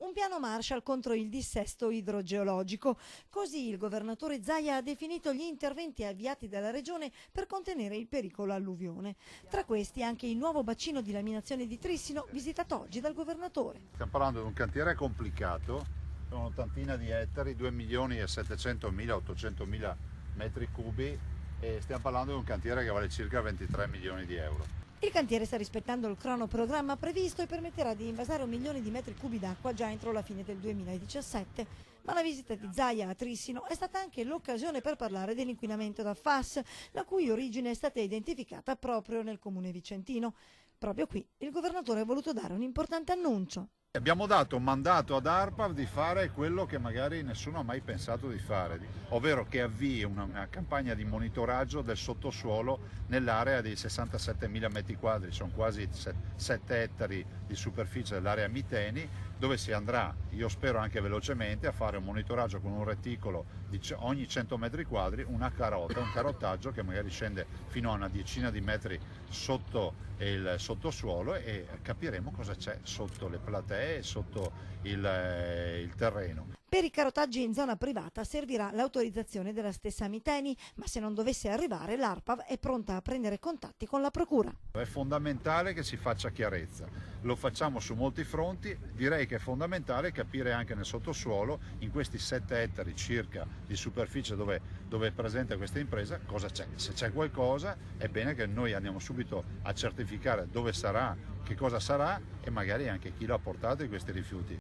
un piano Marshall contro il dissesto idrogeologico. Così il governatore Zaia ha definito gli interventi avviati dalla regione per contenere il pericolo alluvione. Tra questi anche il nuovo bacino di laminazione di Trissino, visitato oggi dal governatore. Stiamo parlando di un cantiere complicato, sono un'ottantina di ettari, 2.700.000-800.000 metri cubi, e stiamo parlando di un cantiere che vale circa 23 milioni di euro. Il cantiere sta rispettando il cronoprogramma previsto e permetterà di invasare 1 milione di metri cubi d'acqua già entro la fine del 2017. Ma la visita di Zaia a Trissino è stata anche l'occasione per parlare dell'inquinamento da FAS, la cui origine è stata identificata proprio nel comune vicentino. Proprio qui il governatore ha voluto dare un importante annuncio. Abbiamo dato un mandato ad ARPA di fare quello che magari nessuno ha mai pensato di fare, ovvero che avvii una campagna di monitoraggio del sottosuolo nell'area di 67.000 metri quadri, sono quasi 7 ettari di superficie dell'area Miteni, dove si andrà, io spero anche velocemente, a fare un monitoraggio con un reticolo di ogni 100 metri quadri, un carottaggio che magari scende fino a una decina di metri sotto il sottosuolo, e capiremo cosa c'è sotto le platee, sotto il terreno. Per i carotaggi in zona privata servirà l'autorizzazione della stessa Miteni, ma se non dovesse arrivare l'ARPAV è pronta a prendere contatti con la procura. È fondamentale che si faccia chiarezza, lo facciamo su molti fronti, direi che è fondamentale capire anche nel sottosuolo, in questi 7 ettari circa di superficie dove è presente questa impresa, cosa c'è. Se c'è qualcosa è bene che noi andiamo subito a certificare dove sarà, che cosa sarà e magari anche chi l'ha portato questi rifiuti.